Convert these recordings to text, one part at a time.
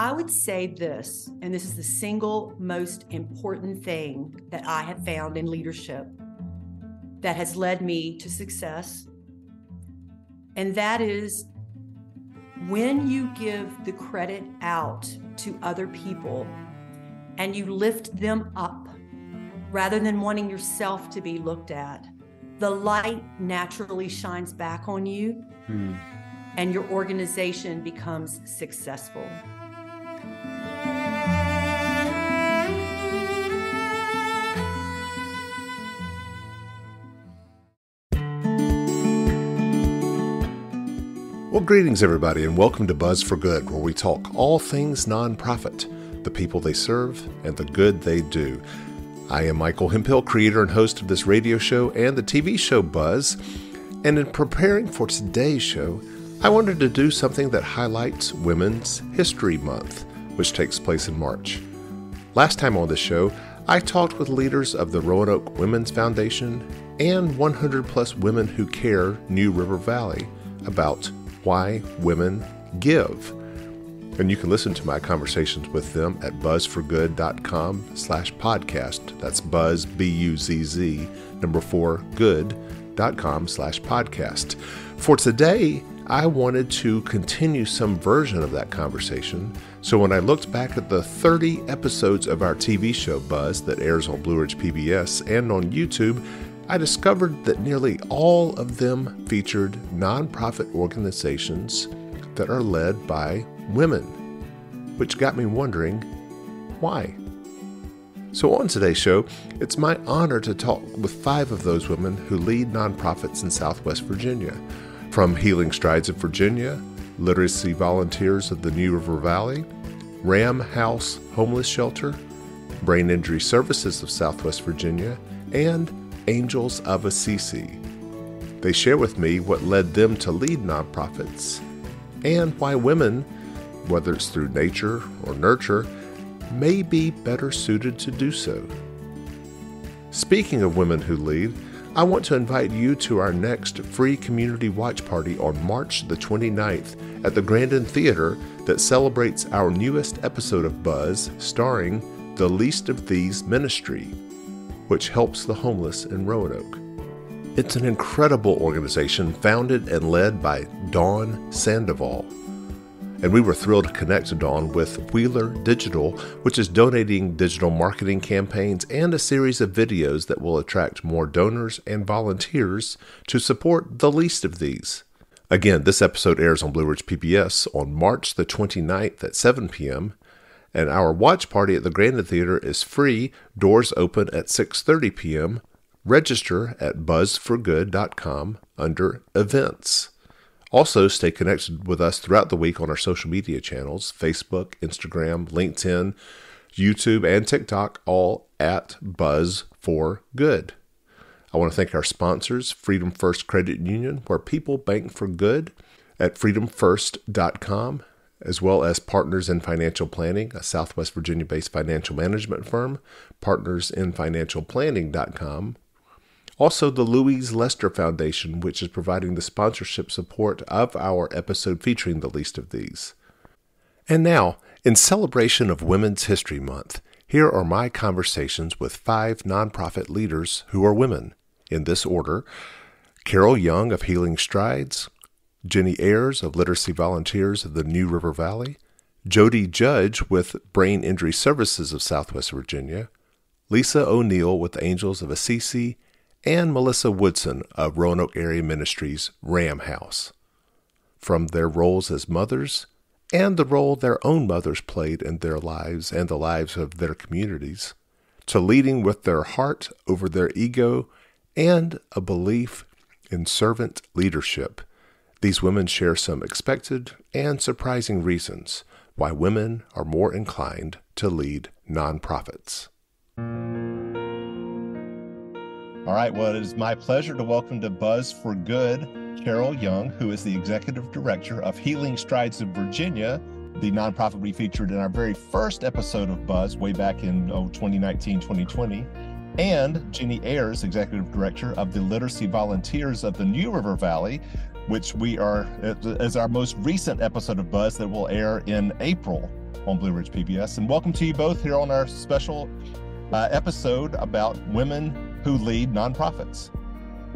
I would say this, and this is the single most important thing that I have found in leadership that has led me to success. And that is when you give the credit out to other people and you lift them up rather than wanting yourself to be looked at, the light naturally shines back on you and your organization becomes successful. Well, greetings everybody, and welcome to Buzz for Good, where we talk all things nonprofit, the people they serve, and the good they do. I am Michael Hemphill, creator and host of this radio show and the TV show Buzz, and in preparing for today's show, I wanted to do something that highlights Women's History Month, which takes place in March. Last time on this show, I talked with leaders of the Roanoke Women's Foundation and 100 Plus Women Who Care New River Valley about why women give. And you can listen to my conversations with them at buzzforgood.com/podcast. That's buzz, B-U-Z-Z, 4good.com/podcast. For today, I wanted to continue some version of that conversation. So when I looked back at the 30 episodes of our TV show Buzz that airs on Blue Ridge PBS and on YouTube, I discovered that nearly all of them featured nonprofit organizations that are led by women, which got me wondering why. So on today's show, it's my honor to talk with 5 of those women who lead nonprofits in Southwest Virginia, from Healing Strides of Virginia, Literacy Volunteers of the New River Valley, Ram House Homeless Shelter, Brain Injury Services of Southwest Virginia, and Angels of Assisi. They share with me what led them to lead nonprofits and why women, whether it's through nature or nurture, may be better suited to do so. Speaking of women who lead, I want to invite you to our next free community watch party on March the 29th at the Grandin Theater that celebrates our newest episode of Buzz starring the Least of These Ministry, which helps the homeless in Roanoke. It's an incredible organization founded and led by Dawn Sandoval. And we were thrilled to connect to Dawn with Wheeler Digital, which is donating digital marketing campaigns and a series of videos that will attract more donors and volunteers to support the least of these. Again, this episode airs on Blue Ridge PBS on March the 29th at 7 p.m., and our watch party at the Grandin Theater is free. Doors open at 6:30 p.m. Register at buzzforgood.com under Events. Also, stay connected with us throughout the week on our social media channels, Facebook, Instagram, LinkedIn, YouTube, and TikTok, all at Buzz for Good. I want to thank our sponsors, Freedom First Credit Union, where people bank for good, at freedomfirst.com, as well as Partners in Financial Planning, a Southwest Virginia-based financial management firm, partnersinfinancialplanning.com. Also, the Louise Lester Foundation, which is providing the sponsorship support of our episode featuring the least of these. And now, in celebration of Women's History Month, here are my conversations with 5 nonprofit leaders who are women, in this order: Carol Young of Healing Strides, Ginny Ayers of Literacy Volunteers of the New River Valley, Jodi Judge with Brain Injury Services of Southwest Virginia, Lisa O'Neill with Angels of Assisi, and Melissa Woodson of Roanoke Area Ministries Ram House. From their roles as mothers and the role their own mothers played in their lives and the lives of their communities, to leading with their heart over their ego and a belief in servant leadership, these women share some expected and surprising reasons why women are more inclined to lead nonprofits. All right, well, it is my pleasure to welcome to Buzz for Good, Carol Young, who is the Executive Director of Healing Strides of Virginia, the nonprofit we featured in our very first episode of Buzz way back in 2019-2020, and Ginny Ayers, Executive Director of the Literacy Volunteers of the New River Valley, which we are, as our most recent episode of Buzz that will air in April. on Blue Ridge PBS. And welcome to you both here on our special episode about women who lead nonprofits.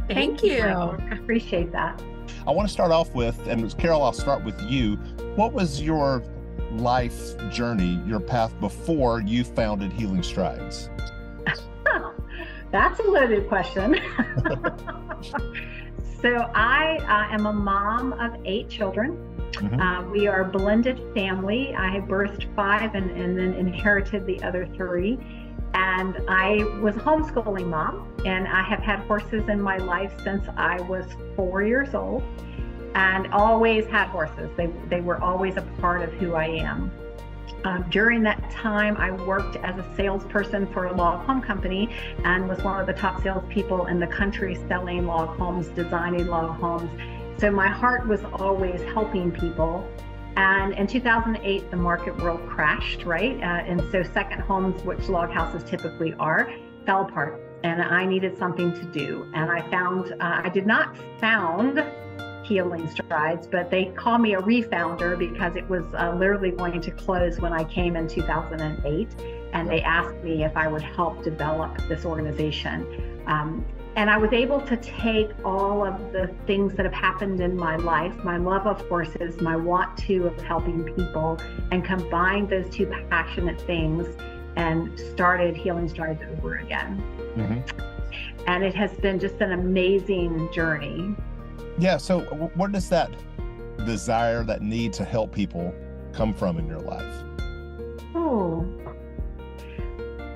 Thank you. I appreciate that. I want to start off with, and Carol, I'll start with you. What was your life journey, your path before you founded Healing Strides? That's a loaded question. So I am a mom of 8 children. Mm-hmm. We are a blended family. I birthed 5 and then inherited the other 3. And I was a homeschooling mom, and I have had horses in my life since I was 4 years old, and always had horses. They were always a part of who I am. During that time, I worked as a salesperson for a log home company and was one of the top salespeople in the country selling log homes, designing log homes. So my heart was always helping people. And in 2008, the market world crashed, right? And so second homes, which log houses typically are, fell apart. And I needed something to do. And I did not found Healing Strides, but they call me a refounder because it was literally going to close when I came in 2008. And they asked me if I would help develop this organization. And I was able to take all of the things that have happened in my life, my love of horses, my want to of helping people, and combine those 2 passionate things and started Healing Strides over again. Mm-hmm. And it has been just an amazing journey. Yeah. So where does that desire, that need to help people come from in your life? Oh,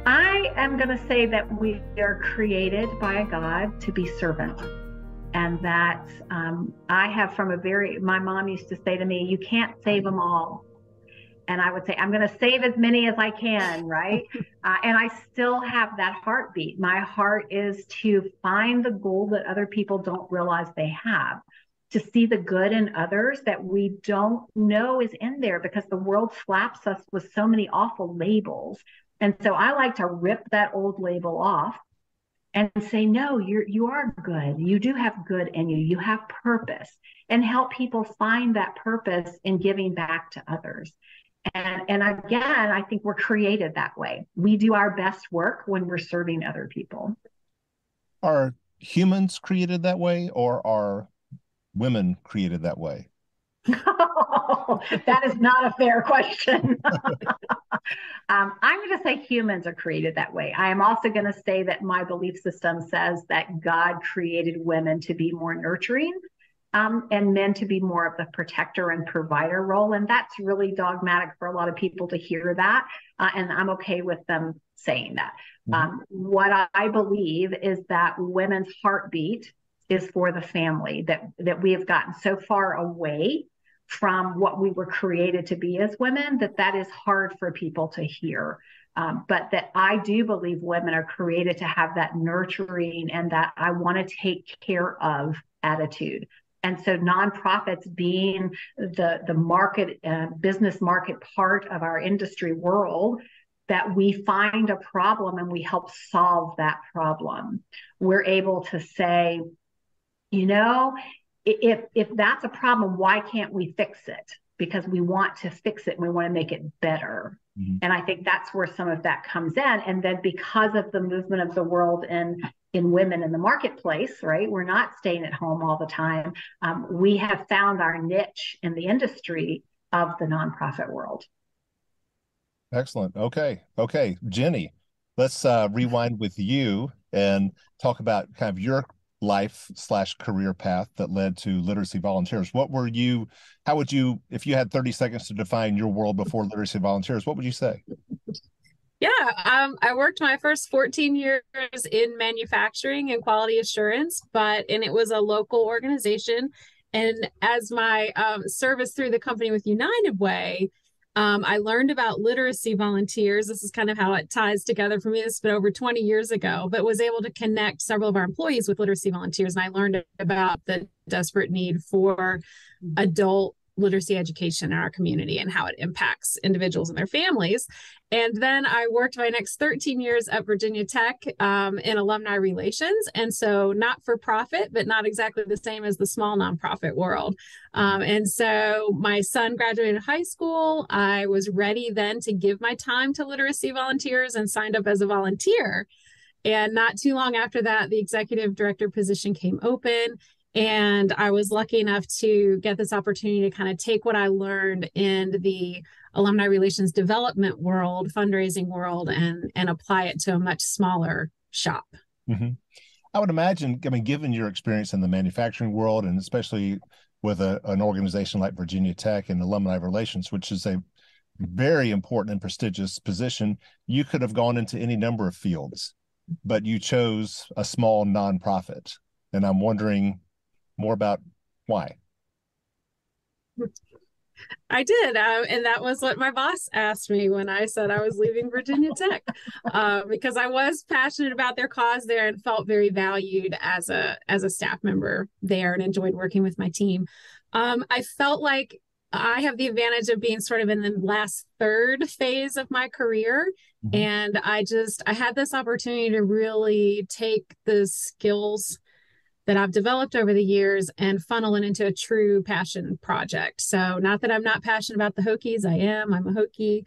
I am going to say that we are created by God to be servants. And that I have my mom used to say to me, you can't save them all. And I would say, I'm going to save as many as I can, right? And I still have that heartbeat. My heart is to find the gold that other people don't realize they have, to see the good in others that we don't know is in there because the world slaps us with so many awful labels. And so I like to rip that old label off and say, no, you are good. You do have good in you. You have purpose, and help people find that purpose in giving back to others. And again, I think we're created that way. We do our best work when we're serving other people. Are humans created that way, or are women created that way? Oh, that is not a fair question. I'm going to say humans are created that way. I am also going to say that my belief system says that God created women to be more nurturing, and men to be more of the protector and provider role. And that's really dogmatic for a lot of people to hear that. And I'm okay with them saying that. Mm-hmm. What I believe is that women's heartbeat is for the family, that we have gotten so far away from what we were created to be as women, that is hard for people to hear. But that I do believe women are created to have that nurturing and that I want to take care of attitude. And so nonprofits being the market, business market part of our industry world, that we find a problem and we help solve that problem. We're able to say, if that's a problem, why can't we fix it? Because we want to fix it and we want to make it better. Mm-hmm. And I think that's where some of that comes in. And then because of the movement of the world in women in the marketplace, right? We're not staying at home all the time. We have found our niche in the industry of the nonprofit world. Excellent. Okay. Ginny, let's rewind with you and talk about kind of your life/career path that led to Literacy Volunteers. How would you, if you had 30 seconds to define your world before Literacy Volunteers, what would you say? Yeah, I worked my first 14 years in manufacturing and quality assurance, and it was a local organization. And as my service through the company with United Way, I learned about literacy volunteers. This is kind of how it ties together for me. This has been over 20 years ago, but was able to connect several of our employees with literacy volunteers. And I learned about the desperate need for adult literacy education in our community and how it impacts individuals and their families. And then I worked my next 13 years at Virginia Tech in alumni relations. And so not for profit, but not exactly the same as the small nonprofit world. And so my son graduated high school. I was ready then to give my time to literacy volunteers and signed up as a volunteer. And not too long after that, the executive director position came open. And I was lucky enough to get this opportunity to kind of take what I learned in the alumni relations development world, fundraising world, and apply it to a much smaller shop. Mm-hmm. I would imagine, I mean, given your experience in the manufacturing world, and especially with an organization like Virginia Tech and alumni relations, which is a very important and prestigious position, you could have gone into any number of fields, but you chose a small nonprofit. And I'm wondering more about why. I did. And that was what my boss asked me when I said I was leaving Virginia Tech, because I was passionate about their cause there and felt very valued as a staff member there and enjoyed working with my team. I felt like I have the advantage of being sort of in the last third phase of my career. Mm-hmm. And I had this opportunity to really take the skills that I've developed over the years and funnel it into a true passion project. So not that I'm not passionate about the Hokies, I'm a Hokie,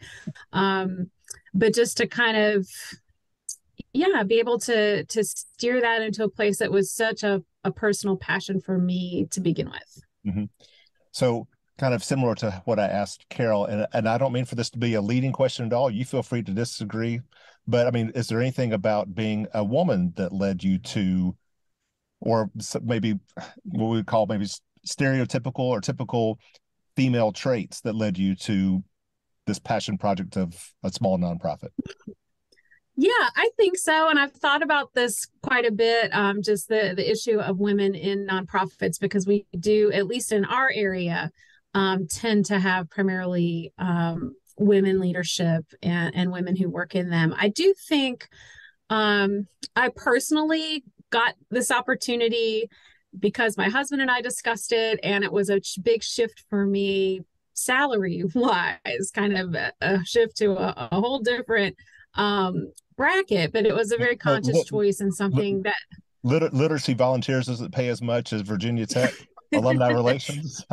but just to kind of, be able to steer that into a place that was such a personal passion for me to begin with. Mm-hmm. So kind of similar to what I asked Carol, and I don't mean for this to be a leading question at all. You feel free to disagree, but I mean, is there anything about being a woman that led you to, or maybe what we would call maybe stereotypical or typical female traits that led you to this passion project of a small nonprofit? Yeah, I think so. And I've thought about this quite a bit, just the issue of women in nonprofits, because we do, at least in our area, tend to have primarily women leadership and women who work in them. I do think I personally got this opportunity because my husband and I discussed it, and it was a big shift for me salary wise, kind of a shift to a whole different bracket, but it was a very conscious choice and something that literacy volunteers doesn't pay as much as Virginia Tech alumni relations.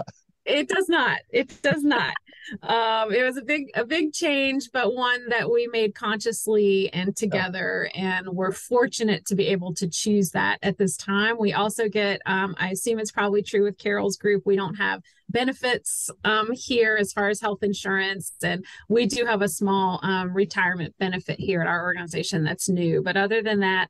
It does not. It does not. It was a big change, but one that we made consciously and together, and we're fortunate to be able to choose that at this time. We also get, I assume it's probably true with Carol's group, we don't have benefits here as far as health insurance, and we do have a small retirement benefit here at our organization that's new. But other than that,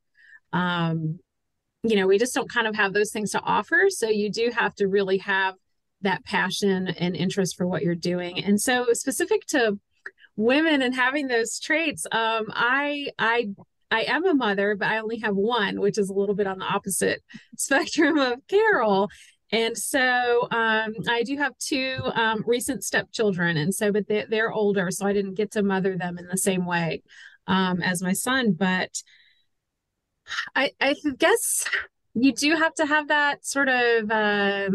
we just don't kind of have those things to offer. So you do have to really have that passion and interest for what you're doing. And so specific to women and having those traits, I am a mother, but I only have one, which is a little bit on the opposite spectrum of Carol. And so I do have two recent stepchildren. And so, but they're older, so I didn't get to mother them in the same way as my son. But I guess you do have to have that sort of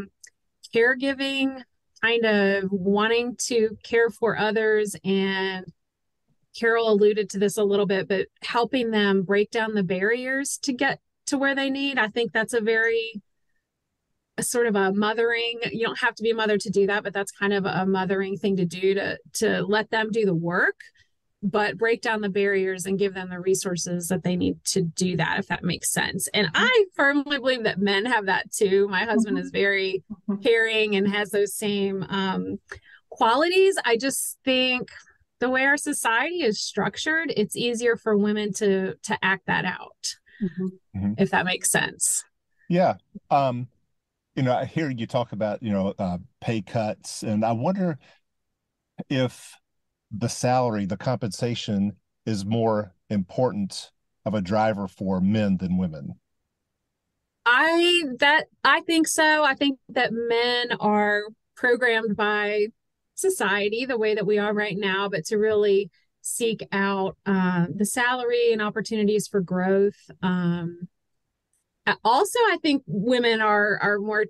caregiving, kind of wanting to care for others. And Carol alluded to this a little bit, but helping them break down the barriers to get to where they need. I think that's a sort of a mothering, you don't have to be a mother to do that, but that's kind of a mothering thing to do, to let them do the work, but break down the barriers and give them the resources that they need to do that, if that makes sense. And I firmly believe that men have that too. My husband is very caring and has those same qualities. I just think the way our society is structured, it's easier for women to act that out, if that makes sense. Yeah. I hear you talk about, pay cuts, and I wonder if the salary, the compensation is more important of a driver for men than women. I think so. I think that men are programmed by society the way that we are right now, but to really seek out the salary and opportunities for growth. Also, I think women are more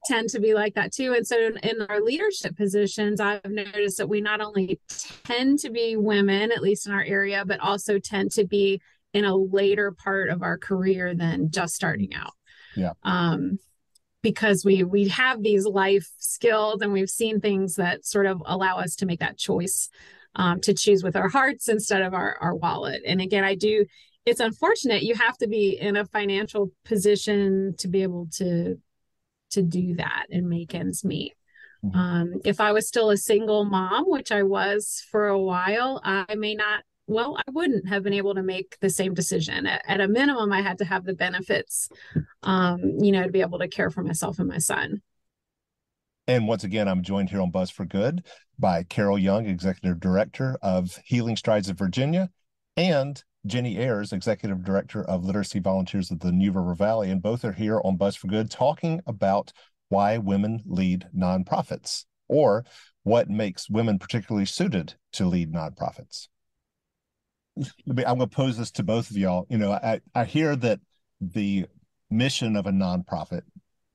tend to be like that too. And so in our leadership positions, I've noticed that we not only tend to be women, at least in our area, but also tend to be in a later part of our career than just starting out. Yeah. Because we have these life skills and we've seen things that sort of allow us to make that choice, to choose with our hearts instead of our wallet. And again, it's unfortunate you have to be in a financial position to be able to do that and make ends meet. Mm-hmm. If I was still a single mom, which I was for a while, I wouldn't have been able to make the same decision. At a minimum, I had to have the benefits, to be able to care for myself and my son. And once again, I'm joined here on Buzz for Good by Carol Young, Executive Director of Healing Strides of Virginia, and Ginny Ayers, Executive Director of Literacy Volunteers of the New River Valley. And both are here on Buzz for Good talking about why women lead nonprofits, or what makes women particularly suited to lead nonprofits. I'm going to pose this to both of y'all. I hear that the mission of a nonprofit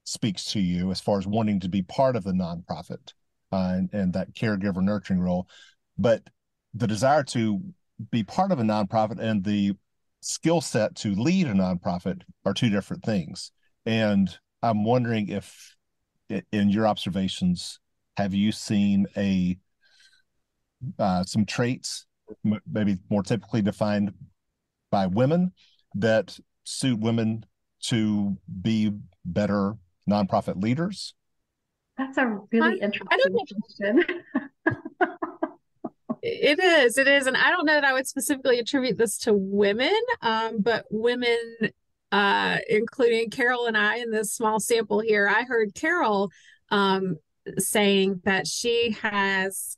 speaks to you as far as wanting to be part of the nonprofit, and that caregiver nurturing role, but the desire to be part of a nonprofit and the skill set to lead a nonprofit are two different things. And I'm wondering if, in your observations, have you seen some traits, maybe more typically defined by women, that suit women to be better nonprofit leaders? That's a really interesting question. It is. And I don't know that I would specifically attribute this to women, but women, including Carol and I in this small sample here. I heard Carol saying that she has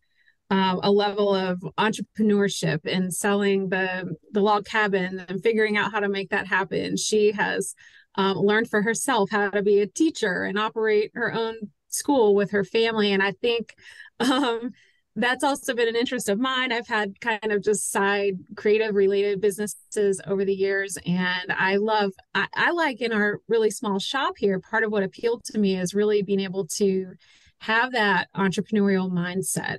a level of entrepreneurship in selling the log cabin and figuring out how to make that happen. She has learned for herself how to be a teacher and operate her own school with her family. And I think that's also been an interest of mine. I've had kind of just side creative related businesses over the years. And I like in our really small shop here, part of what appealed to me is really being able to have that entrepreneurial mindset.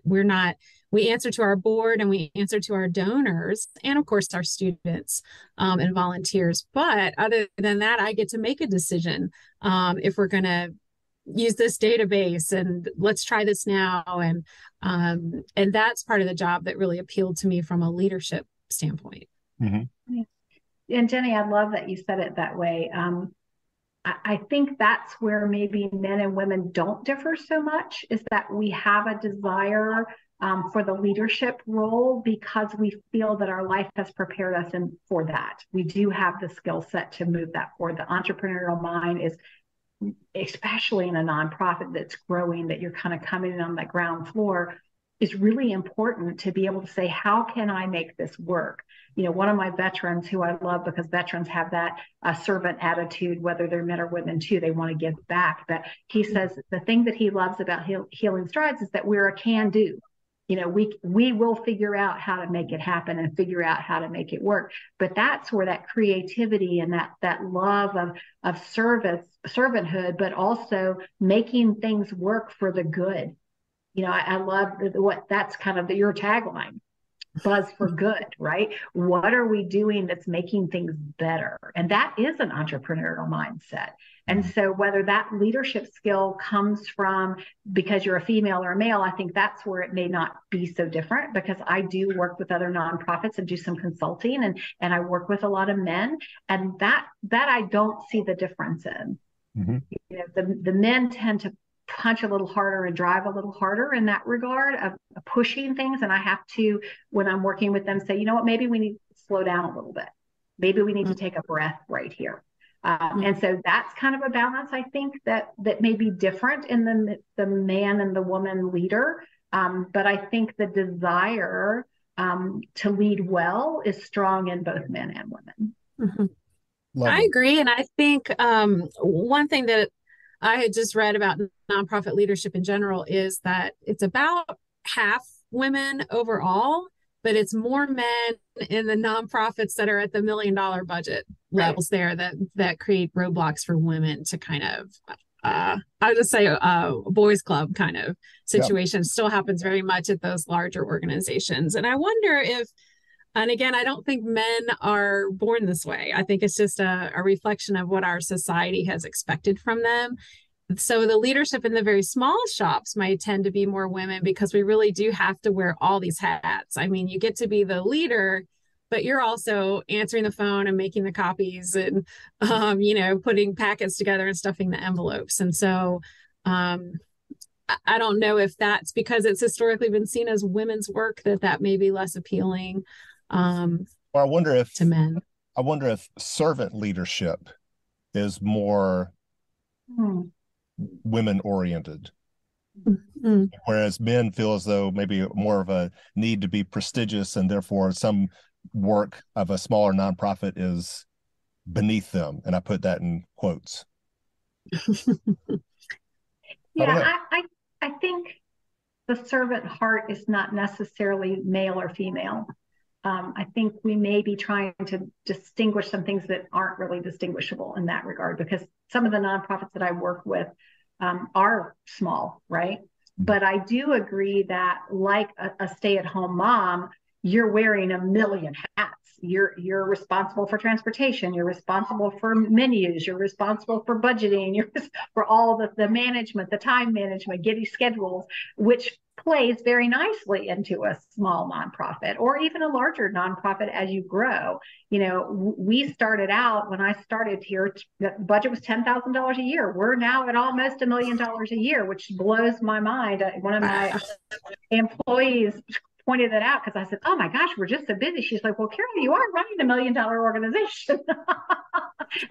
We answer to our board and we answer to our donors and of course our students and volunteers. But other than that, I get to make a decision if we're going to use this database and let's try this now. And that's part of the job that really appealed to me from a leadership standpoint. Mm-hmm. And Jenny, I love that you said it that way. I think that's where maybe men and women don't differ so much, is that we have a desire for the leadership role because we feel that our life has prepared us for that. We do have the skill set to move that forward. The entrepreneurial mind is, especially in a nonprofit that's growing, that you're kind of coming in on that ground floor, is really important to be able to say, how can I make this work? One of my veterans, who I love because veterans have that servant attitude, whether they're men or women too, they want to give back. But he says the thing that he loves about Healing Strides is that we're a can-do. We will figure out how to make it happen and figure out how to make it work. But that's where that creativity and that love of servanthood, but also making things work for the good. I love that's kind of your tagline, Buzz for Good, right? What are we doing that's making things better? And that is an entrepreneurial mindset. And so whether that leadership skill comes from because you're a female or a male, I think that's where it may not be so different, because I do work with other nonprofits and do some consulting, and I work with a lot of men, and that I don't see the difference in. Mm-hmm. The men tend to punch a little harder and drive a little harder in that regard of pushing things. And I have to, when I'm working with them, say, maybe we need to slow down a little bit. Maybe we need to take a breath right here. And so that's kind of a balance, I think, that may be different in the man and the woman leader. But I think the desire to lead well is strong in both men and women. Mm-hmm. I agree. And I think one thing that I had just read about nonprofit leadership in general is that it's about half women overall, but it's more men in the nonprofits that are at the $1 million budget levels there that create roadblocks for women to kind of I would just say boys club kind of situation. Still happens very much at those larger organizations. And I wonder if, and again, I don't think men are born this way. I think it's just a reflection of what our society has expected from them. So the leadership in the very small shops might tend to be more women, because we really do have to wear all these hats. I mean, you get to be the leader, but you're also answering the phone and making the copies and, putting packets together and stuffing the envelopes. And so I don't know if that's because it's historically been seen as women's work that may be less appealing Well, I wonder if to men. I wonder if servant leadership is more women oriented, whereas men feel as though maybe more of a need to be prestigious, and therefore some work of a smaller nonprofit is beneath them. And I put that in quotes. I think the servant heart is not necessarily male or female. I think we may be trying to distinguish some things that aren't really distinguishable in that regard, because some of the nonprofits that I work with are small, right? But I do agree that, like a stay-at-home mom, you're wearing a million hats. You're responsible for transportation. You're responsible for menus. You're responsible for budgeting. You're for all the management, the time management, getting schedules, which plays very nicely into a small nonprofit or even a larger nonprofit as you grow. We started out, when I started here, the budget was $10,000 a year. We're now at almost $1 million a year, which blows my mind. One of my employees pointed that out, because I said, oh my gosh, we're just so busy. She's like, well, Carol, you are running $1 million organization. And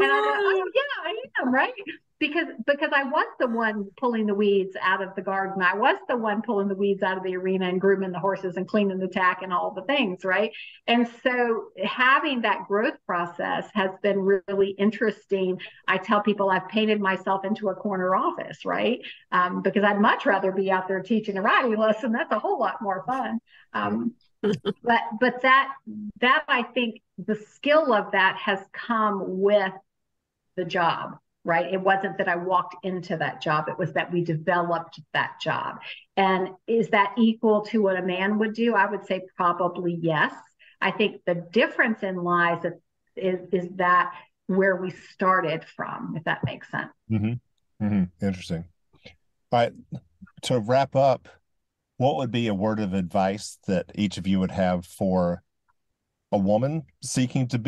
I go, oh yeah, I am, right? Because I was the one pulling the weeds out of the garden. I was the one pulling the weeds out of the arena and grooming the horses and cleaning the tack and all the things, right? And so having that growth process has been really interesting. I tell people I've painted myself into a corner office, right? Because I'd much rather be out there teaching a writing lesson. That's a whole lot more fun. But that I think the skill of that has come with the job, right? It wasn't that I walked into that job. It was that we developed that job. And is that equal to what a man would do? I would say probably yes. I think the difference in lies is that where we started from, if that makes sense. Interesting. All right. To wrap up, what would be a word of advice that each of you would have for a woman seeking to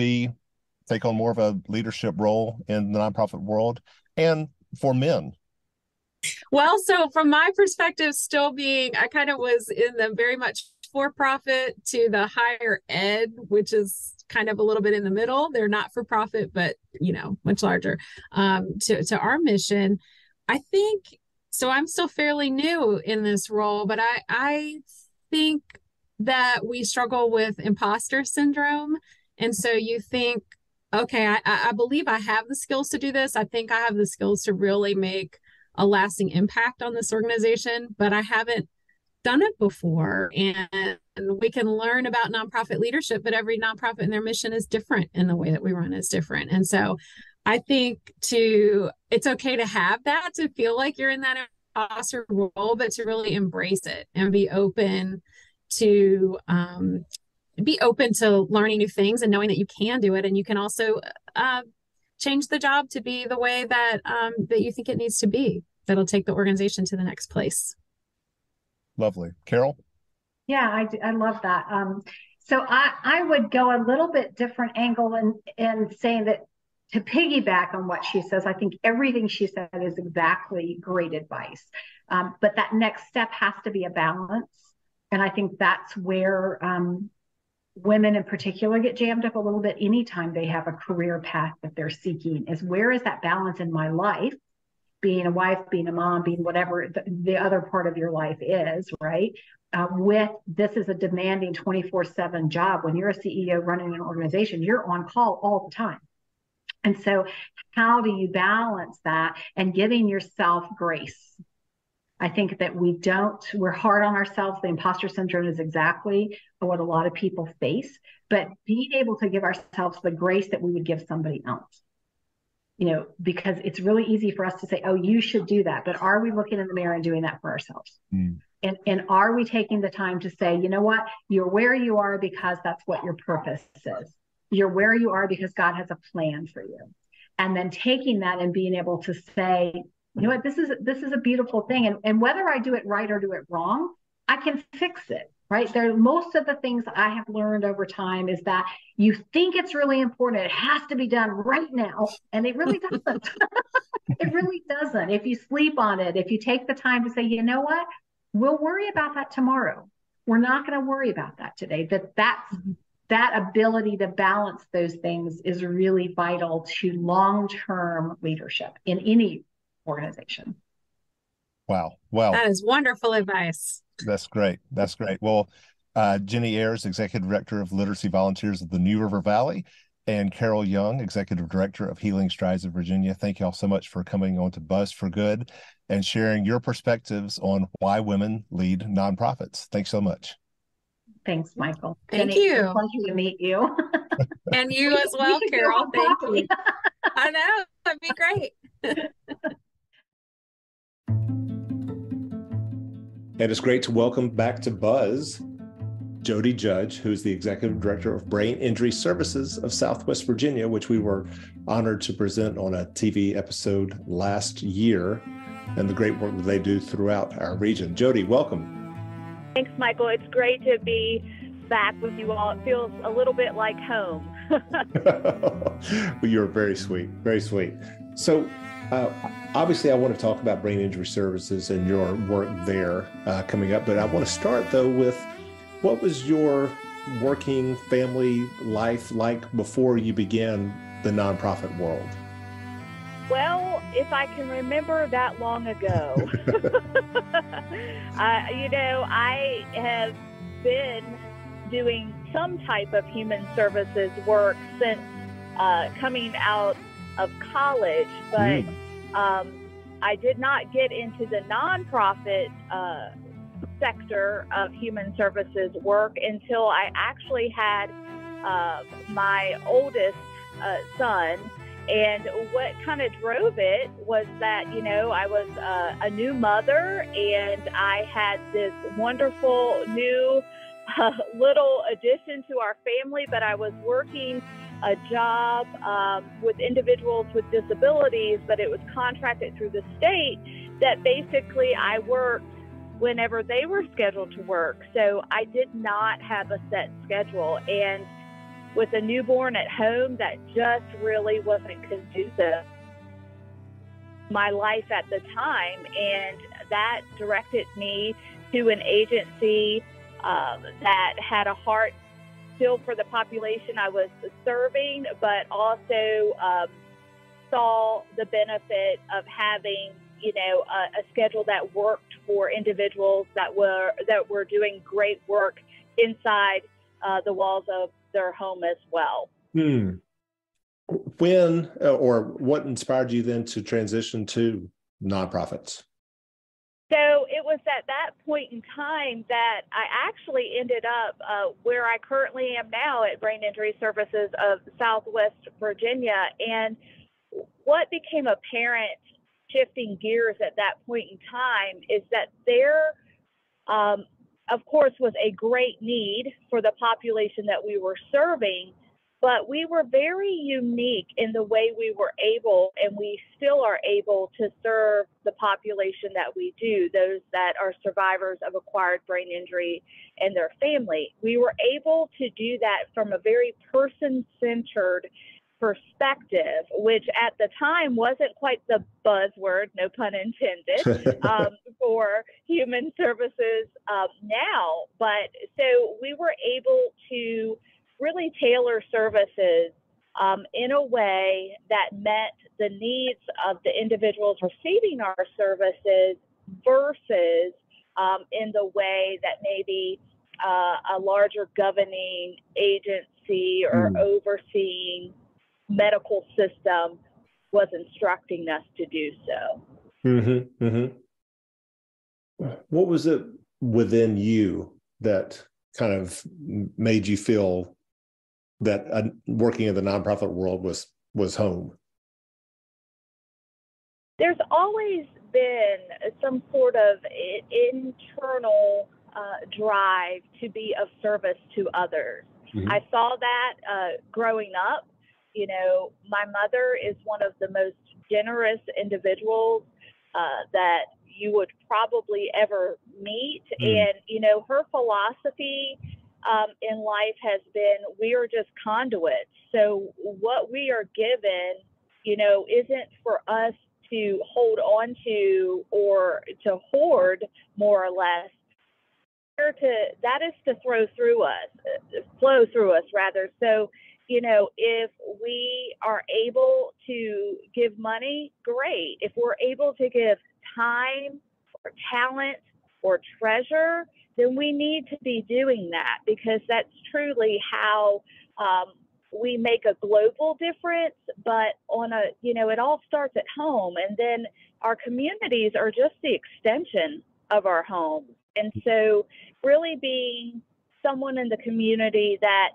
take on more of a leadership role in the nonprofit world, and for men? Well, so from my perspective, I kind of was in the very much for-profit to the higher ed, which is kind of a little bit in the middle. They're not for profit, but much larger, to our mission. I think, so I'm still fairly new in this role, but I think that we struggle with imposter syndrome. And so you think, okay, I believe I have the skills to do this. I think I have the skills to really make a lasting impact on this organization, but I haven't done it before. And we can learn about nonprofit leadership, but every nonprofit and their mission is different, and the way that we run is different. And so I think it's okay to have that, to feel like you're in that imposter role, but to really embrace it and be open to learning new things and knowing that you can do it. And you can also change the job to be the way that you think it needs to be, that'll take the organization to the next place. Lovely. Carol? Yeah, I love that. So I would go a little bit different angle in saying that, to piggyback on what she says, I think everything she said is exactly great advice. But that next step has to be a balance. And I think that's where women in particular get jammed up a little bit anytime they have a career path that they're seeking, is where is that balance in my life, being a wife, being a mom, being whatever the other part of your life is, right? With this is a demanding 24/7 job. When you're a CEO running an organization, you're on call all the time. And so how do you balance that and giving yourself grace? I think that we're hard on ourselves. The imposter syndrome is exactly what a lot of people face, but being able to give ourselves the grace that we would give somebody else. because it's really easy for us to say, oh, you should do that. But are we looking in the mirror and doing that for ourselves? And are we taking the time to say, you know what, you're where you are because that's what your purpose is. You're where you are because God has a plan for you. And then taking that and being able to say, you know what, this is a beautiful thing. And whether I do it right or do it wrong, I can fix it, right? Most of the things I have learned over time is that you think it's really important. It has to be done right now. And it really doesn't. It really doesn't. If you sleep on it, if you take the time to say, you know what, we'll worry about that tomorrow. We're not going to worry about that today. That ability to balance those things is really vital to long-term leadership in any organization. Wow. That is wonderful advice. That's great. Well, Ginny Ayers, Executive Director of Literacy Volunteers of the New River Valley, and Carol Young, Executive Director of Healing Strides of Virginia. Thank you all so much for coming on to Buzz for Good and sharing your perspectives on why women lead nonprofits. Thanks so much. Thanks, Michael. Thank Jenny, you. It's a pleasure to meet you. And you as well, Carol. Thank you. I know. That'd be great. And it's great to welcome back to Buzz Jodi Judge, who's the Executive Director of Brain Injury Services of Southwest Virginia, which we were honored to present on a TV episode last year, and the great work that they do throughout our region. Jodi, welcome. Thanks, Michael. It's great to be back with you all. It feels a little bit like home. Well, you're very sweet, very sweet. So obviously I want to talk about Brain Injury Services and your work there coming up, but I want to start though with what was your working family life like before you began the nonprofit world? Well, if I can remember that long ago, I have been doing some type of human services work since coming out of college, but I did not get into the nonprofit sector of human services work until I actually had my oldest son. And what kind of drove it was that, I was a new mother, and I had this wonderful new little addition to our family, but I was working a job with individuals with disabilities, but it was contracted through the state that basically I worked whenever they were scheduled to work. So I did not have a set schedule. And with a newborn at home, that just really wasn't conducive my life at the time. And that directed me to an agency that had a heart still for the population I was serving, but also saw the benefit of having, a schedule that worked for individuals that were doing great work inside the walls of their home as well. When or what inspired you then to transition to nonprofits? So it was at that point in time that I actually ended up where I currently am now at Brain Injury Services of Southwest Virginia. And what became apparent shifting gears at that point in time is that there, of course, was a great need for the population that we were serving, but we were very unique in the way we were able, and we still are able, to serve the population that we do, those that are survivors of acquired brain injury and their family. We were able to do that from a very person-centered perspective, which at the time wasn't quite the buzzword, no pun intended, for human services now. But so we were able to really tailor services in a way that met the needs of the individuals receiving our services versus in the way that maybe a larger governing agency or overseeing medical system was instructing us to do so. What was it within you that kind of made you feel that working in the nonprofit world was home? there's always been some sort of internal drive to be of service to others. Mm-hmm. I saw that growing up. You know, my mother is one of the most generous individuals that you would probably ever meet. And, you know, her philosophy in life has been, we are just conduits. So what we are given, you know, isn't for us to hold on to or to hoard, more or less. That is to flow through us rather. So, you know, if we are able to give money, great. If we're able to give time or talent or treasure, then we need to be doing that, because that's truly how we make a global difference. But it all starts at home, and then our communities are just the extension of our homes. And so really being someone in the community that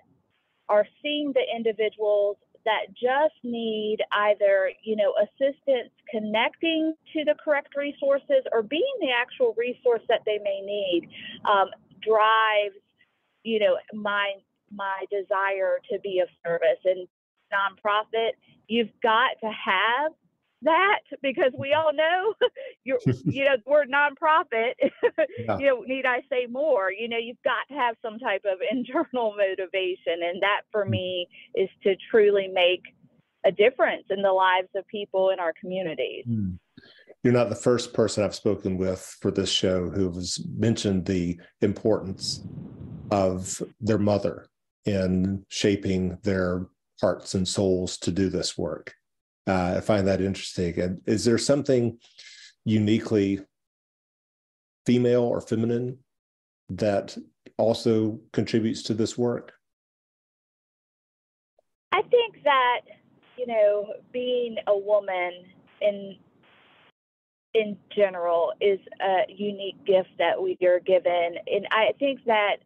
are seeing the individuals that just need either, you know, assistance connecting to the correct resources or being the actual resource that they may need, drives, you know, my desire to be of service. And nonprofit, you've got to have that, because we all know you know, the word nonprofit. Yeah. You know, need I say more? You know, you've got to have some type of internal motivation, and that for me is to truly make a difference in the lives of people in our communities. You're not the first person I've spoken with for this show who has mentioned the importance of their mother in shaping their hearts and souls to do this work. I find that interesting. And is there something uniquely female or feminine that also contributes to this work? I think that, you know, being a woman in general is a unique gift that we are given. And I think that,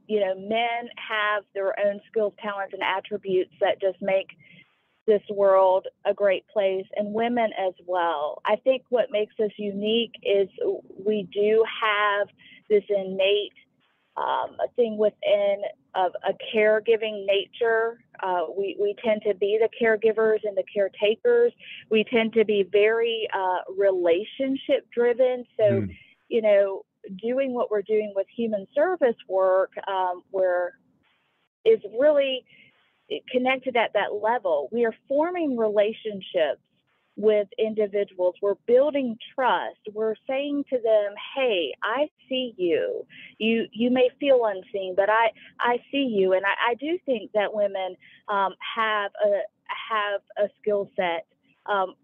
you know, men have their own skills, talents, and attributes that just make this world a great place, and women as well. I think what makes us unique is we do have this innate thing within of a caregiving nature. We tend to be the caregivers and the caretakers. We tend to be very relationship driven. So, you know, doing what we're doing with human service work, where is really connected at that level. We are forming relationships with individuals. We're building trust. We're saying to them, hey, I see you. You may feel unseen, but I see you. And I do think that women have a skill set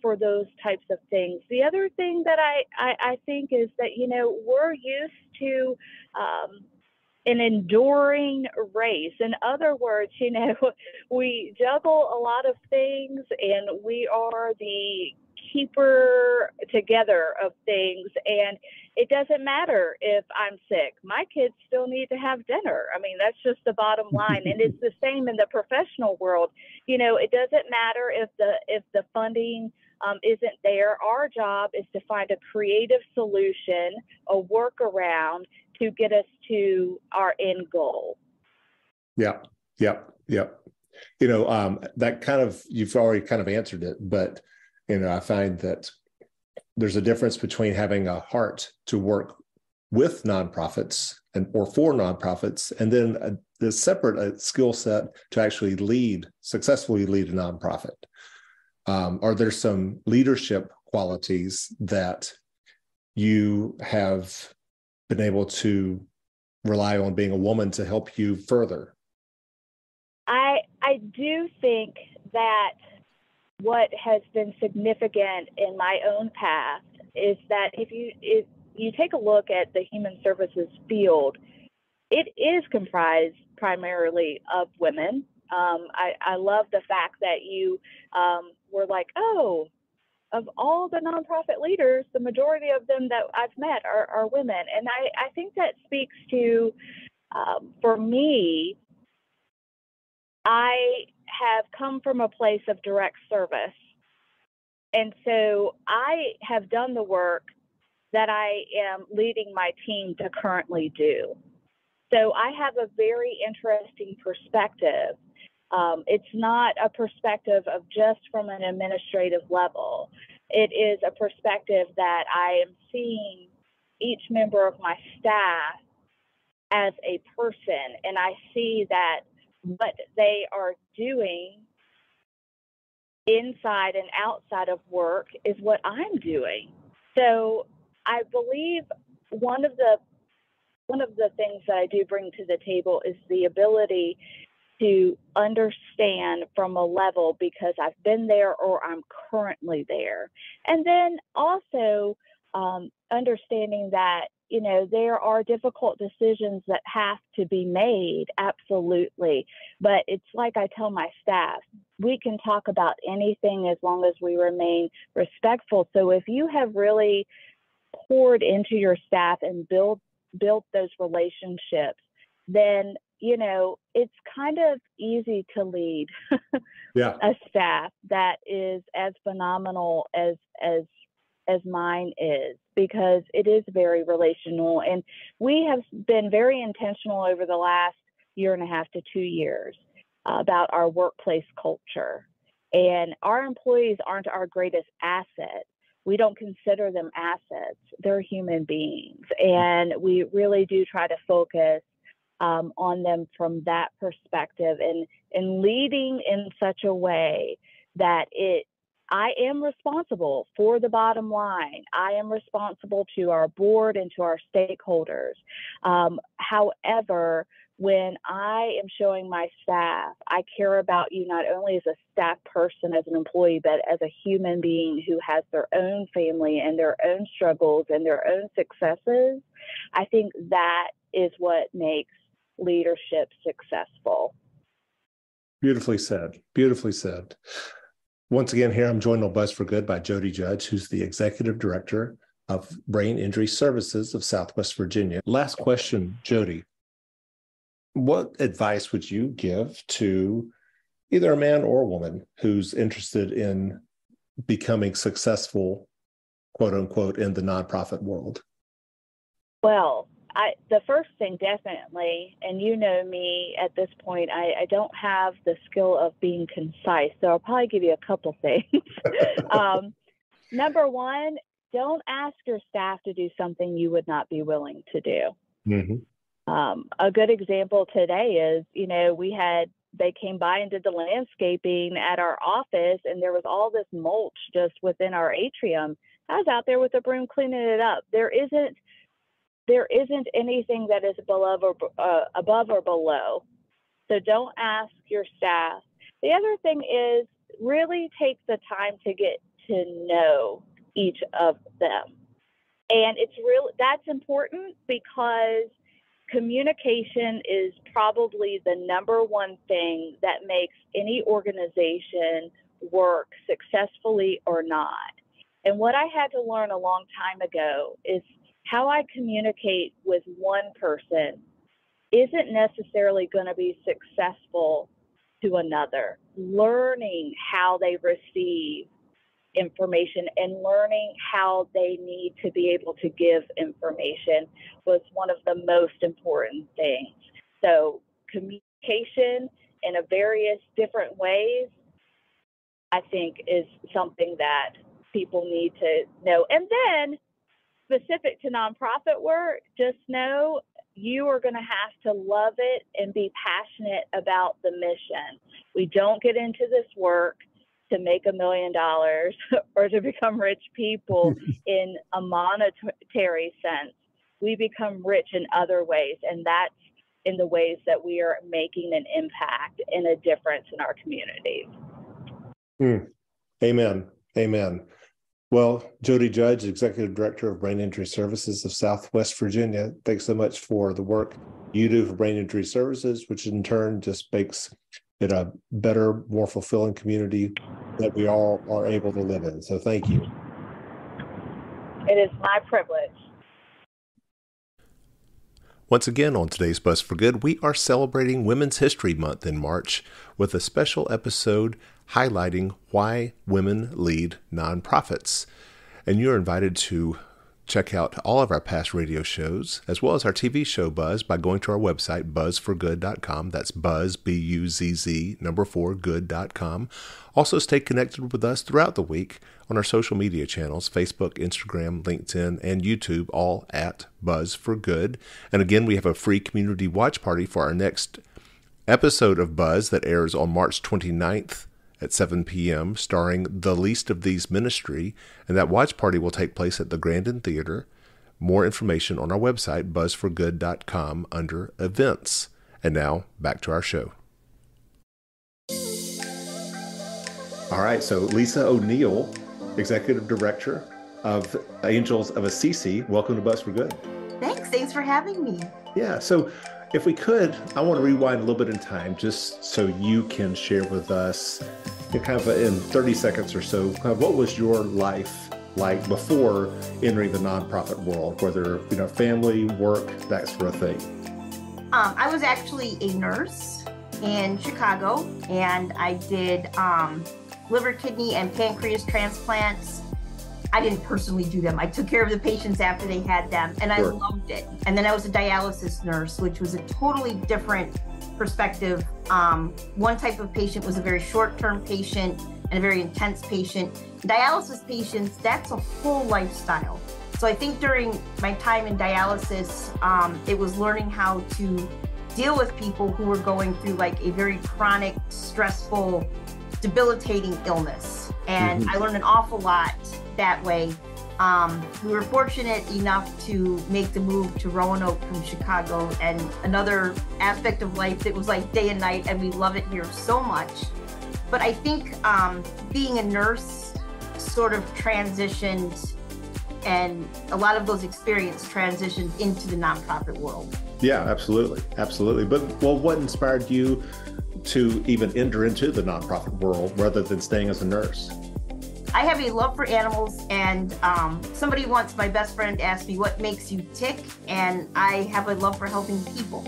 for those types of things. The other thing that I think is that, you know, we're used to an enduring race. In other words, you know, we juggle a lot of things, and we are the keeper together of things. And it doesn't matter if I'm sick. My kids still need to have dinner. I mean, that's just the bottom line. And it's the same in the professional world. You know, it doesn't matter if the funding isn't there. Our job is to find a creative solution, a workaround to get us to our end goal. Yeah. You know, that kind of, you've already kind of answered it, but, you know, I find that there's a difference between having a heart to work with nonprofits or for nonprofits, and then the separate skill set to actually successfully lead a nonprofit. Are there some leadership qualities that you have been able to rely on being a woman to help you further? I do think that what has been significant in my own path is that if you take a look at the human services field, it is comprised primarily of women. I love the fact that you were like, oh, of all the nonprofit leaders, the majority of them that I've met are women. And I think that speaks to, for me, I have come from a place of direct service. And so I have done the work that I am leading my team to currently do. So I have a very interesting perspective. It's not a perspective of just from an administrative level. It is a perspective that I am seeing each member of my staff as a person, and I see that what they are doing inside and outside of work is what I'm doing. So I believe one of the things that I do bring to the table is the ability to understand from a level because I've been there or I'm currently there. And then also understanding that, there are difficult decisions that have to be made, absolutely. But it's like I tell my staff, we can talk about anything as long as we remain respectful. So if you have really poured into your staff and built those relationships, then it's kind of easy to lead a staff that is as phenomenal as mine is, because it is very relational. And we have been very intentional over the last 1.5 to 2 years about our workplace culture. And our employees aren't our greatest asset. We don't consider them assets. They're human beings. And we really do try to focus on them from that perspective and leading in such a way that I am responsible for the bottom line. I am responsible to our board and to our stakeholders. However, when I am showing my staff, I care about you not only as a staff person, as an employee, but as a human being who has their own family and their own struggles and their own successes. I think that is what makes leadership successful. Beautifully said. Beautifully said. Once again, here I'm joined on Buzz for Good by Jodi Judge, who's the Executive Director of Brain Injury Services of Southwest Virginia. Last question, Jodi. What advice would you give to either a man or a woman who's interested in becoming successful, quote unquote, in the nonprofit world? Well, the first thing definitely, and you know me at this point, I don't have the skill of being concise, so I'll probably give you a couple things. Number one, don't ask your staff to do something you would not be willing to do. Mm-hmm. A good example today is, they came by and did the landscaping at our office, and there was all this mulch just within our atrium. I was out there with a broom cleaning it up. There isn't anything that is above or below. So don't ask your staff. The other thing is really take the time to get to know each of them. And that's important because communication is probably the number one thing that makes any organization work successfully or not. And what I had to learn a long time ago is how I communicate with one person isn't necessarily going to be successful to another. Learning how they receive information and learning how they need to be able to give information was one of the most important things. So communication in a various different ways, I think, is something that people need to know. And then specific to nonprofit work, just know you are going to have to love it and be passionate about the mission. We don't get into this work to make $1 million or to become rich people in a monetary sense. We become rich in other ways, and that's in the ways that we are making an impact and a difference in our communities. Amen. Amen. Well, Jodi Judge, Executive Director of Brain Injury Services of Southwest Virginia, thanks so much for the work you do for Brain Injury Services, which in turn just makes it a better, more fulfilling community that we all are able to live in. So thank you. It is my privilege. Once again, on today's Buzz for Good, we are celebrating Women's History Month in March with a special episode highlighting why women lead nonprofits. And you're invited to check out all of our past radio shows, as well as our TV show Buzz, by going to our website, buzzforgood.com. That's buzz, B-U-Z-Z, 4, good.com. Also, stay connected with us throughout the week on our social media channels, Facebook, Instagram, LinkedIn, and YouTube, all at Buzz for Good. And again, we have a free community watch party for our next episode of Buzz that airs on March 29th at 7 p.m., starring The Least of These Ministry, and that watch party will take place at the Grandin Theater. More information on our website, buzzforgood.com, under Events. And now, back to our show. All right, so Lisa O'Neill, Executive Director of Angels of Assisi, welcome to Buzz for Good. Thanks for having me. Yeah, so if we could, I want to rewind a little bit in time just so you can share with us, kind of in 30 seconds or so, kind of what was your life like before entering the nonprofit world, whether, family, work, that sort of thing? I was actually a nurse in Chicago, and I did liver, kidney, and pancreas transplants. I didn't personally do them. I took care of the patients after they had them, and I loved it. And then I was a dialysis nurse, which was a totally different perspective. One type of patient was a very short-term patient and a very intense patient. Dialysis patients, that's a whole lifestyle. So I think during my time in dialysis, it was learning how to deal with people who were going through like a very chronic, stressful, debilitating illness. And I learned an awful lot that way. We were fortunate enough to make the move to Roanoke from Chicago, and another aspect of life that was like day and night, and we love it here so much. But I think being a nurse sort of transitioned, and a lot of those experiences transitioned into the nonprofit world. Yeah, absolutely. But what inspired you to even enter into the nonprofit world rather than staying as a nurse? I have a love for animals, and somebody once, my best friend, asked me what makes you tick, and I have a love for helping people.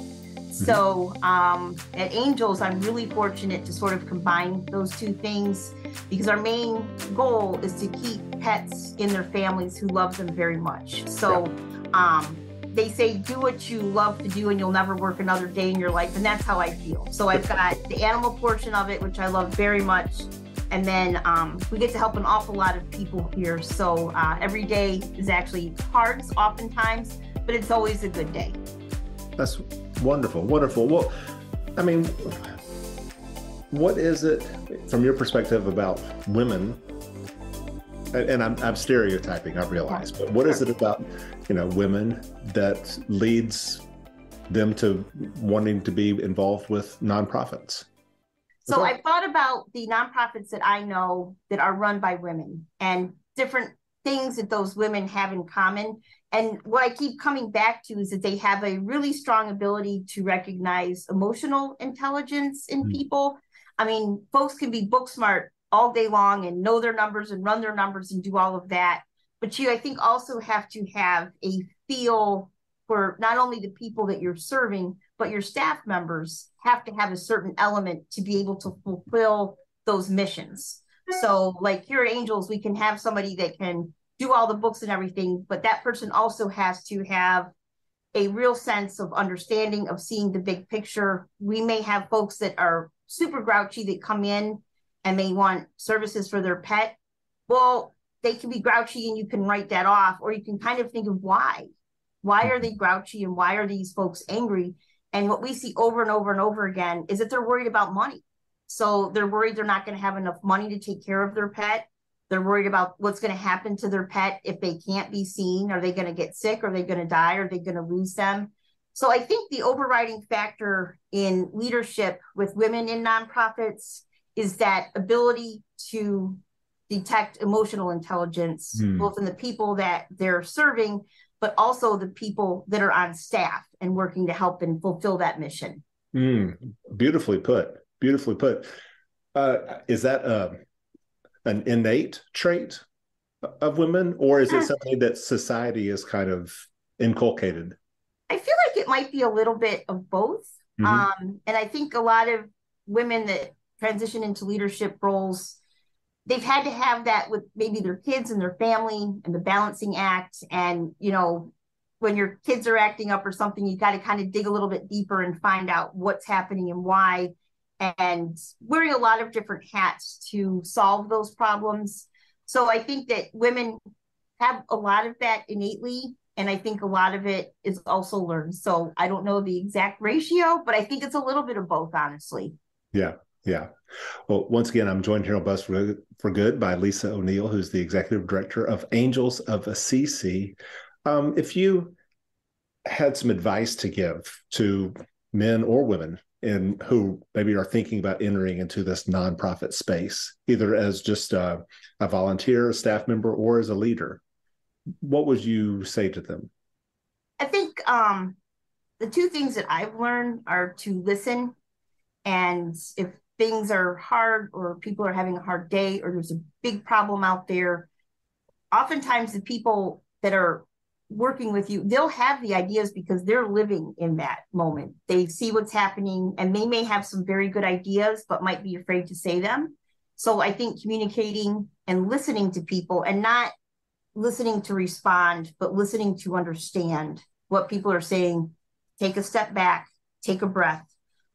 So at Angels, I'm really fortunate to sort of combine those two things, because our main goal is to keep pets in their families who love them very much. So they say, do what you love to do and you'll never work another day in your life. And that's how I feel. So I've got the animal portion of it, which I love very much. And then we get to help an awful lot of people here. So every day is actually hard oftentimes, but it's always a good day. That's wonderful. Well, I mean, what is it from your perspective about women? And I'm stereotyping, I realize, but what is it about, women that leads them to wanting to be involved with nonprofits? So I thought about the nonprofits that I know that are run by women and different things that those women have in common. And what I keep coming back to is that they have a really strong ability to recognize emotional intelligence in people. I mean, folks can be book smart all day long and know their numbers and run their numbers and do all of that. But you, I think, also have to have a feel for not only the people that you're serving, but your staff members have to have a certain element to be able to fulfill those missions. So like here at Angels, we can have somebody that can do all the books and everything, but that person also has to have a real sense of understanding of seeing the big picture. We may have folks that are super grouchy that come in and they want services for their pet. Well, they can be grouchy and you can write that off, or you can kind of think of why. Why are they grouchy and why are these folks angry? And what we see over and over and over again is that they're worried about money. So they're worried they're not going to have enough money to take care of their pet. They're worried about what's going to happen to their pet if they can't be seen. Are they going to get sick? Are they going to die? Are they going to lose them? So I think the overriding factor in leadership with women in nonprofits is that ability to detect emotional intelligence, both in the people that they're serving, but also the people that are on staff and working to help and fulfill that mission. Beautifully put. Is that an innate trait of women, or is it something that society is kind of inculcated? I feel like it might be a little bit of both. And I think a lot of women that transition into leadership roles, they've had to have that with maybe their kids and their family and the balancing act. And, when your kids are acting up or something, you got to kind of dig a little bit deeper and find out what's happening and why, and wearing a lot of different hats to solve those problems. So I think that women have a lot of that innately, and I think a lot of it is also learned. So I don't know the exact ratio, but I think it's a little bit of both, honestly. Yeah. Well, once again, I'm joined here on Buzz for Good by Lisa O'Neill, who's the executive director of Angels of Assisi. If you had some advice to give to men or women who maybe are thinking about entering into this nonprofit space, either as just a volunteer, a staff member, or as a leader, what would you say to them? I think the two things that I've learned are to listen. And if things are hard or people are having a hard day or there's a big problem out there, oftentimes the people that are working with you, they'll have the ideas because they're living in that moment. They see what's happening and they may have some very good ideas, but might be afraid to say them. So I think communicating and listening to people, and not listening to respond, but listening to understand what people are saying, take a step back, take a breath,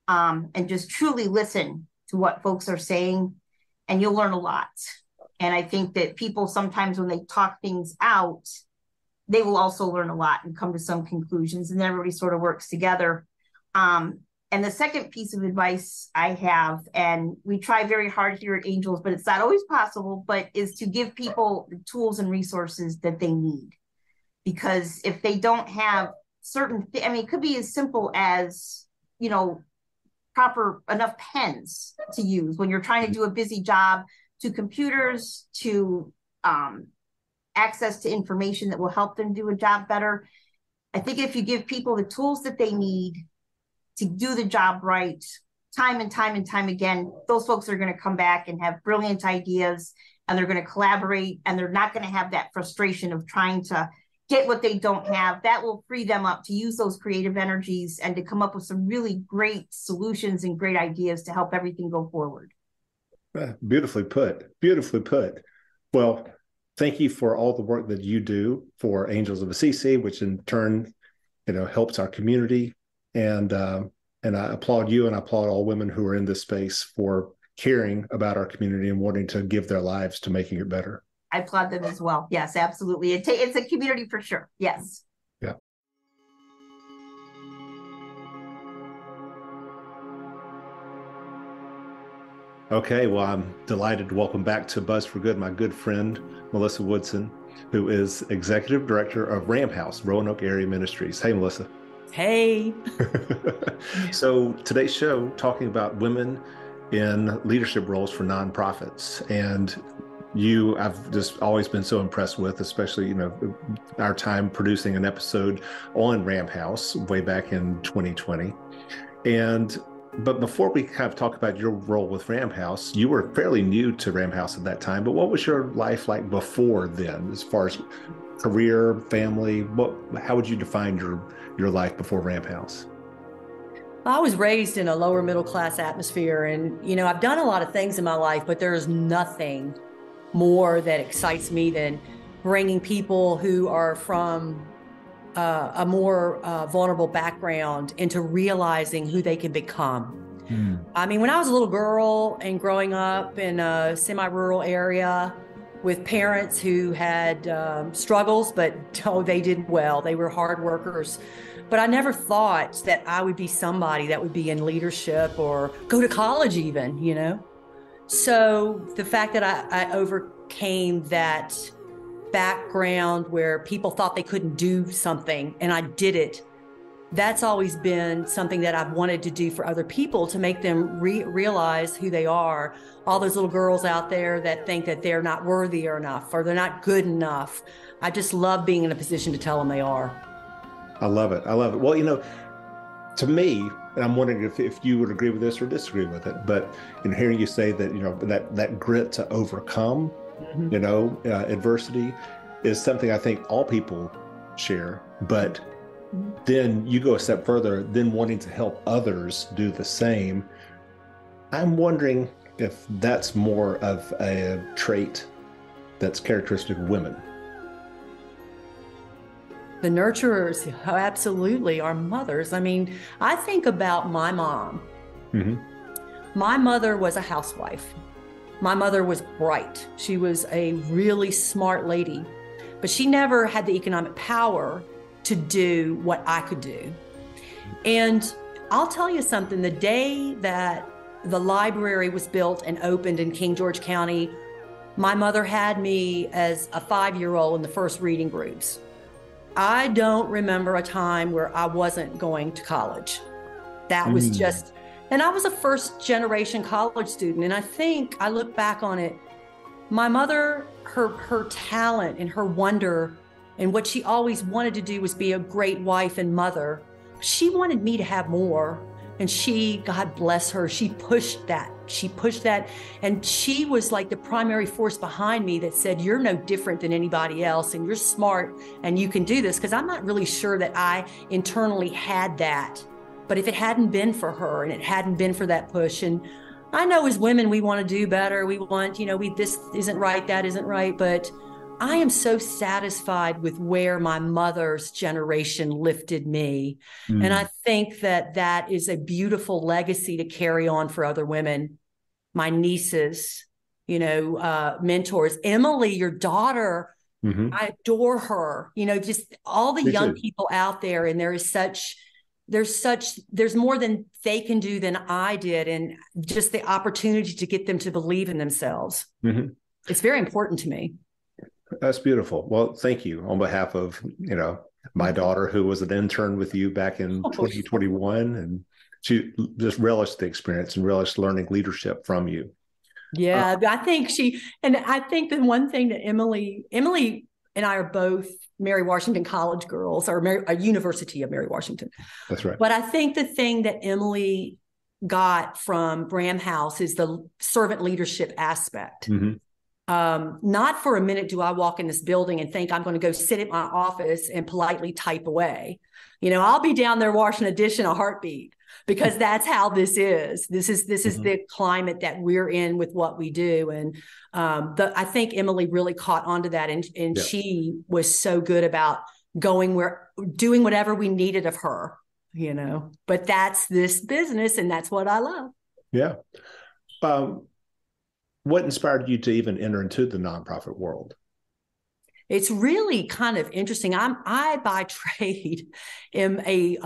and just truly listen to what folks are saying, and you'll learn a lot. And I think that people sometimes when they talk things out, they will also learn a lot and come to some conclusions, and then everybody sort of works together. And the second piece of advice I have, and we try very hard here at Angels, but it's not always possible, but is to give people the tools and resources that they need. Because if they don't have certain, it could be as simple as, proper enough pens to use when you're trying to do a busy job, to computers, to access to information that will help them do a job better. I think if you give people the tools that they need to do the job right, time and time again, those folks are going to come back and have brilliant ideas, and they're going to collaborate, and they're not going to have that frustration of trying to get what they don't have. That will free them up to use those creative energies and to come up with some really great solutions and great ideas to help everything go forward. Beautifully put. Well, thank you for all the work that you do for Angels of Assisi, which in turn, helps our community. And I applaud you, and I applaud all women who are in this space for caring about our community and wanting to give their lives to making it better. I applaud them as well. Yes, absolutely. It's a community for sure. Yes. Yeah. Okay, well, I'm delighted to welcome back to Buzz for Good my good friend, Melissa Woodson, who is Executive Director of Ram House, Roanoke Area Ministries. Hey, Melissa. Hey. So today's show, talking about women in leadership roles for nonprofits. And I've just always been so impressed with, especially, our time producing an episode on Ram House way back in 2020. But before we kind of talk about your role with Ram House, you were fairly new to Ram House at that time, but what was your life like before then, as far as career, family? How would you define your life before Ram House? I was raised in a lower middle class atmosphere, and I've done a lot of things in my life, but there is nothing more that excites me than bringing people who are from a more vulnerable background into realizing who they can become. When I was a little girl and growing up in a semi-rural area with parents who had struggles, but they did well. They were hard workers. But I never thought that I would be somebody that would be in leadership or go to college even, So the fact that I overcame that background where people thought they couldn't do something and I did it, that's always been something that I've wanted to do for other people, to make them realize who they are. All those little girls out there that think that they're not worthy enough or they're not good enough. I just love being in a position to tell them they are. I love it. Well, to me, and I'm wondering if you would agree with this or disagree with it, but in hearing you say that, that grit to overcome, adversity is something I think all people share, but then you go a step further, then wanting to help others do the same. I'm wondering, if that's more of a trait that's characteristic of women. The nurturers, oh, absolutely, are mothers. I mean, I think about my mom. Mm-hmm. My mother was a housewife. My mother was bright. She was a really smart lady, but she never had the economic power to do what I could do. And I'll tell you something, the day that the library was built and opened in King George County, my mother had me as a 5-year-old in the first reading groups. I don't remember a time where I wasn't going to college. That was just, and I was a first generation college student. And I think I look back on it, my mother, her talent and her wonder and what she always wanted to do was be a great wife and mother. She wanted me to have more. And she, God bless her, she pushed that. And she was like the primary force behind me that said, you're no different than anybody else and you're smart and you can do this. Because I'm not really sure that I internally had that. But if it hadn't been for her and it hadn't been for that push, and I know as women, we want to do better. We want, this isn't right, that isn't right. But I am so satisfied with where my mother's generation lifted me. And I think that that is a beautiful legacy to carry on for other women, my nieces, mentors. Emily, your daughter, I adore her, just all the young people out there. And there's more than they can do than I did. And just the opportunity to get them to believe in themselves. It's very important to me. That's beautiful. Well, thank you on behalf of, my daughter, who was an intern with you back in 2021, and she just relished the experience and relished learning leadership from you. Yeah, I think the one thing that Emily and I are both Mary Washington College girls, or a University of Mary Washington. That's right. But I think the thing that Emily got from Bram House is the servant leadership aspect. Not for a minute do I walk in this building and think I'm going to go sit at my office and politely type away. I'll be down there washing a dish in a heartbeat, because that's how this is. This is the climate that we're in with what we do. And I think Emily really caught onto that. And she was so good about doing whatever we needed of her, but that's this business and that's what I love. Yeah. What inspired you to even enter into the nonprofit world? It's really kind of interesting. I by trade am a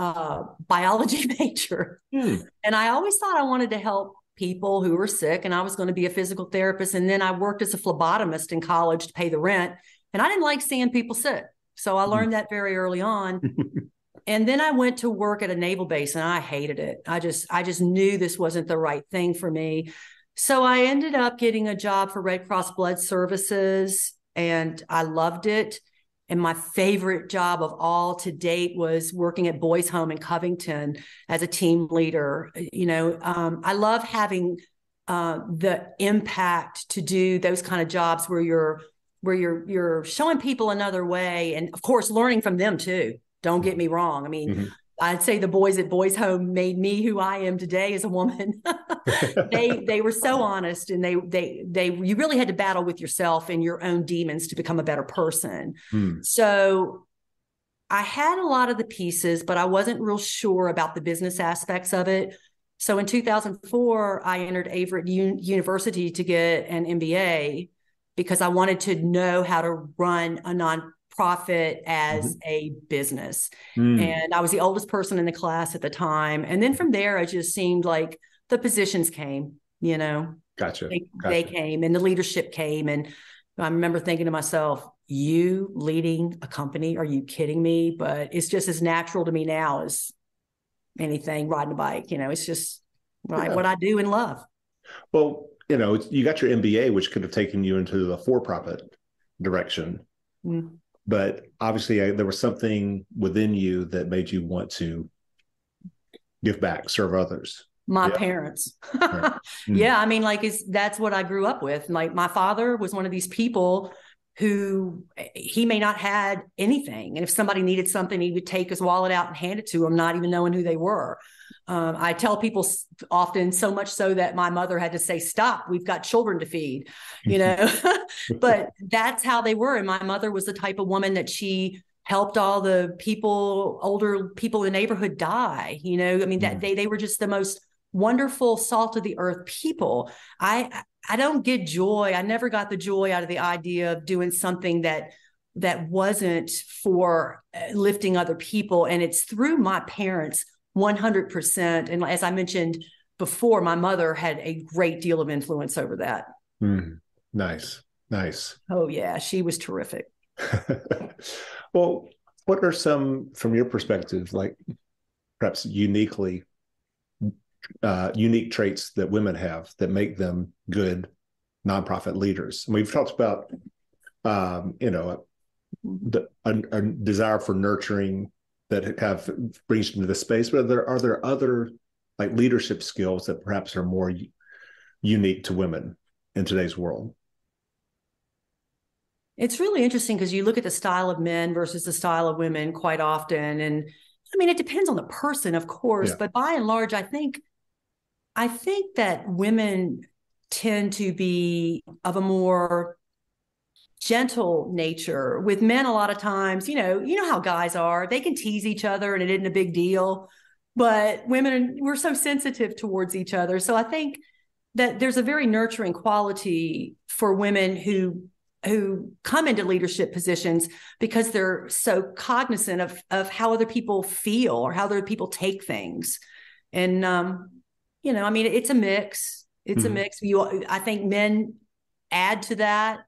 biology major, and I always thought I wanted to help people who were sick, and I was going to be a physical therapist. And then I worked as a phlebotomist in college to pay the rent, and I didn't like seeing people sick, so I learned that very early on. And then I went to work at a naval base, and I hated it. I just knew this wasn't the right thing for me. So I ended up getting a job for Red Cross Blood Services, and I loved it. And my favorite job of all to date was working at Boys Home in Covington as a team leader. I love having the impact to do those kind of jobs where you're showing people another way, and of course learning from them too. Don't get me wrong. I mean, I'd say the boys at Boys Home made me who I am today as a woman. They were so honest, and you really had to battle with yourself and your own demons to become a better person. So I had a lot of the pieces, but I wasn't real sure about the business aspects of it. So in 2004, I entered Averett University to get an MBA because I wanted to know how to run a nonprofit as a business. And I was the oldest person in the class at the time. And then from there, it just seemed like the positions came, Gotcha. They came, and the leadership came. And I remember thinking to myself, you leading a company, are you kidding me? But it's just as natural to me now as anything, riding a bike. It's just what I do and love. Well, you got your MBA, which could have taken you into the for-profit direction. But obviously there was something within you that made you want to give back, serve others. My parents. Yeah. I mean, that's what I grew up with. Like, my father was one of these people who he may not had anything. And if somebody needed something, he would take his wallet out and hand it to them, not even knowing who they were. I tell people often, so much so that my mother had to say, stop, we've got children to feed, but that's how they were. And my mother was the type of woman that she helped all the older people in the neighborhood die, that they were just the most wonderful salt of the earth people. I don't get joy. I never got the joy out of the idea of doing something that wasn't for lifting other people. And it's through my parents 100%. And as I mentioned before, my mother had a great deal of influence over that. Nice. Oh yeah. She was terrific. Well, what are some, from your perspective, like perhaps unique traits that women have that make them good nonprofit leaders? And we've talked about, a desire for nurturing that brings you into the space, but are there other like leadership skills that perhaps are more unique to women in today's world? It's really interesting because you look at the style of men versus the style of women quite often. And I mean, it depends on the person, of course, but by and large, I think that women tend to be of a more gentle nature. With men, a lot of times, you know how guys are, they can tease each other and it isn't a big deal, but women, we're so sensitive towards each other. So I think that there's a very nurturing quality for women who come into leadership positions because they're so cognizant of how other people feel or how other people take things. And, it's a mix. It's a mix. I think men add to that,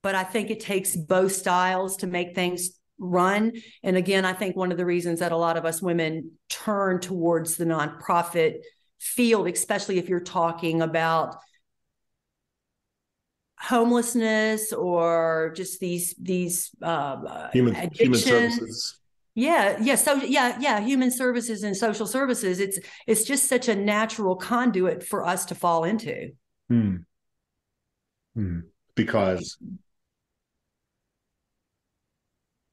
but I think it takes both styles to make things run. And again, I think one of the reasons that a lot of us women turn towards the nonprofit field, especially if you're talking about homelessness or just these human services. Human services and social services. It's just such a natural conduit for us to fall into. Because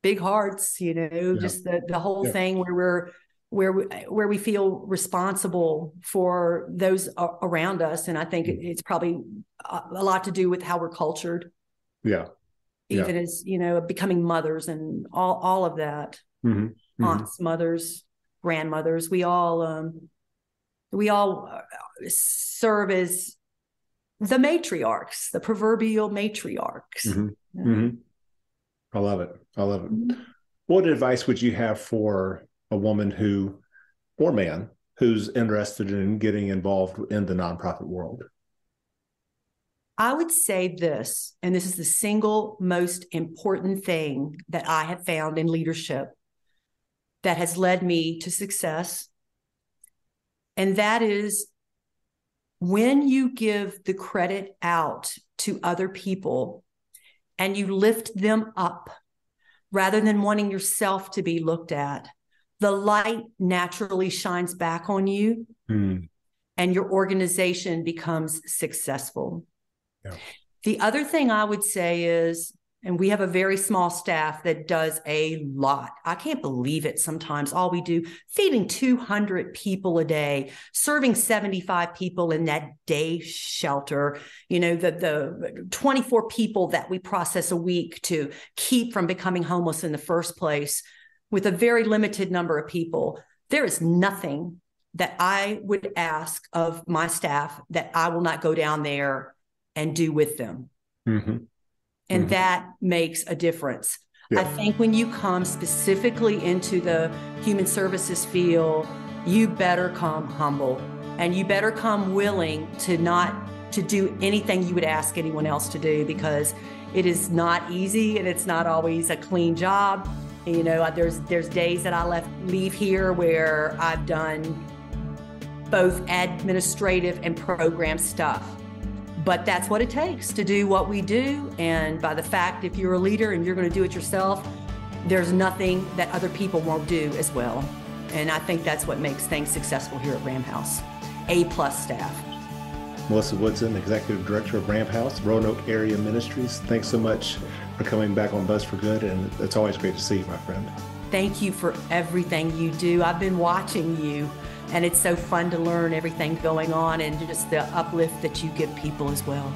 big hearts, just the whole thing where we feel responsible for those around us. And I think it's probably a lot to do with how we're cultured. Yeah. Even as, becoming mothers and all of that. Aunts, mothers, grandmothers, we all serve as the matriarchs, the proverbial matriarchs. I love it. What advice would you have for a woman or man who's interested in getting involved in the nonprofit world? I would say this, and this is the single most important thing that I have found in leadership that has led me to success. And that is when you give the credit out to other people and you lift them up rather than wanting yourself to be looked at, the light naturally shines back on you and your organization becomes successful. Yeah. The other thing I would say is, and we have a very small staff that does a lot. I can't believe it sometimes. All we do, feeding 200 people a day, serving 75 people in that day shelter, the 24 people that we process a week to keep from becoming homeless in the first place with a very limited number of people. There is nothing that I would ask of my staff that I will not go down there and do with them. And that makes a difference. Yeah. I think when you come specifically into the human services field, you better come humble and you better come willing to do anything you would ask anyone else to do, because it is not easy and it's not always a clean job. And, there's days that I leave here where I've done both administrative and program stuff. But that's what it takes to do what we do. And by the fact, if you're a leader and you're going to do it yourself, there's nothing that other people won't do as well. And I think that's what makes things successful here at Ram House. A+ staff. Melissa Woodson, Executive Director of Ram House, Roanoke Area Ministries. Thanks so much for coming back on Buzz for Good. And it's always great to see you, my friend. Thank you for everything you do. I've been watching you And it's so fun to learn everything going on and just the uplift that you give people as well.